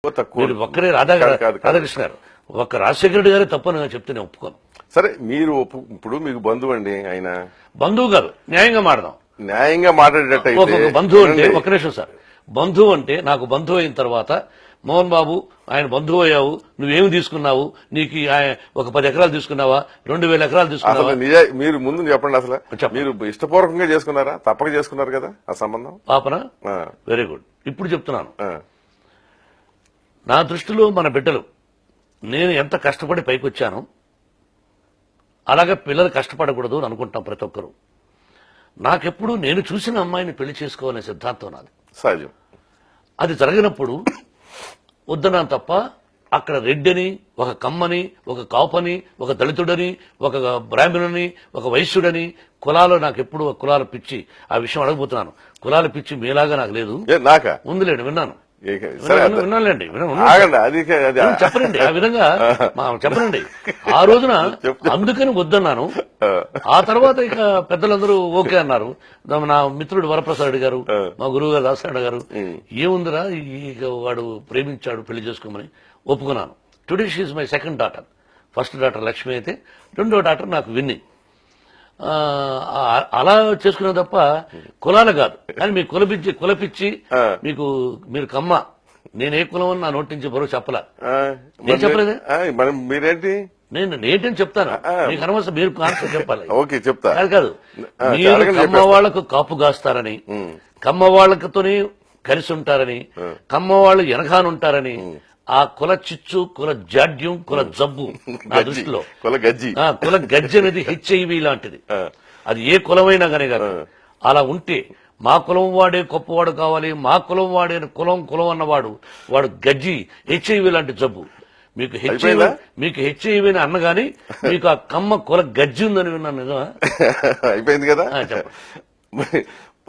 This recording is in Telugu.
మీరు ఒక్కరే రాధాకృష్ణ గారు ఒక్క రాజశేఖర రెడ్డి గారే తప్పని చెప్తే నేను ఒప్పుకోను. సరే మీరు ఇప్పుడు మీకు బంధువు అండి ఆయన. బంధువు గారు న్యాయంగా మాడదాం. న్యాయంగా మాట్లాడేటట్టు ఒక బంధువు అంటే ఒక్క నిమిషం సార్, బంధువు అంటే నాకు బంధువు అయిన తర్వాత మోహన్ బాబు ఆయన బంధువు అయ్యావు, నువ్వేమి తీసుకున్నావు, నీకు ఒక 10 ఎకరాలు తీసుకున్నావా, 2000 ఎకరాలు తీసుకున్నావా? మీరు ముందు చెప్పండి, అసలు మీరు ఇష్టపూర్వకంగా చేసుకున్నారా, తప్పక చేసుకున్నారు కదా ఆ సంబంధం? పాపన వెరీ గుడ్. ఇప్పుడు చెప్తున్నాను, నా దృష్టిలో మన బిడ్డలు నేను ఎంత కష్టపడి పైకి వచ్చానో అలాగే పిల్లలు కష్టపడకూడదు అని అనుకుంటాం ప్రతి ఒక్కరు. నాకెప్పుడు నేను చూసిన అమ్మాయిని పెళ్లి చేసుకోవాలనే సిద్ధాంతం నాది. సహజం. అది జరిగినప్పుడు వద్దన్నాను తప్ప అక్కడ రెడ్డిని, ఒక కమ్మని, ఒక కాపని, ఒక దళితుడని, ఒక బ్రాహ్మణుని, ఒక వైశ్యుడని కులాలు నాకెప్పుడు కులాల పిచ్చి. ఆ విషయం అడగబోతున్నాను. కులాల పిచ్చి మీలాగా నాకు లేదు. ఉందిలేండి, విన్నాను, విన్నానులేండి, చెప్పనండి ఆ విధంగా చెప్పనండి. ఆ రోజున అందుకని వద్దన్నాను. ఆ తర్వాత ఇక పెద్దలందరూ ఓకే అన్నారు. నా మిత్రుడు వరప్రసాద్ రెడ్డి గారు, మా గురువు గారు దాసనారాయణ గారు, ఏముందిరా ఇక వాడు ప్రేమించాడు పెళ్లి చేసుకోమని ఒప్పుకున్నాను. Today she is my second daughter. First daughter Lakshmi అయితే, రెండో డాటర్ నాకు విన్ని. అలా చేసుకునే తప్ప కులాలు కాదు. కానీ మీకు కులపిచ్చి మీకు మీరు కమ్మ, నేనే కులం అని నా నోటి నుంచి బరువు చెప్పలా. నేను చెప్పలేదే. మీరేంటి? నేను నేటని చెప్తాను, మీకు అనవసరం, మీరు కాన్సెప్ట్ చెప్పాలి. ఓకే, చెప్తా. కాదు, మీరు కమ్మ వాళ్లకు కాపు కాస్తారని, కమ్మ వాళ్ళతోనే కలిసి ఉంటారని, కమ్మ వాళ్ళు వెనకానుంటారని, ఆ కుల చిచ్చు, కుల జాడ్యం, కుల జబ్బు నా దృష్టిలో కుల గజ్జి అనేది హెచ్ఐవి లాంటిది. అది ఏ కులమైనా కానీ కాదు. అలా ఉంటే మా కులం వాడే గొప్పవాడు కావాలి, మా కులం వాడే కులం అన్నవాడు వాడు గజ్జి, హెచ్ఐవి లాంటి జబ్బు. మీకు హెచ్ఐవిని అన్నగాని మీకు ఆ కమ్మ కుల గజ్జి ఉందని విన్నాను. నిజమా? అయిపోయింది కదా.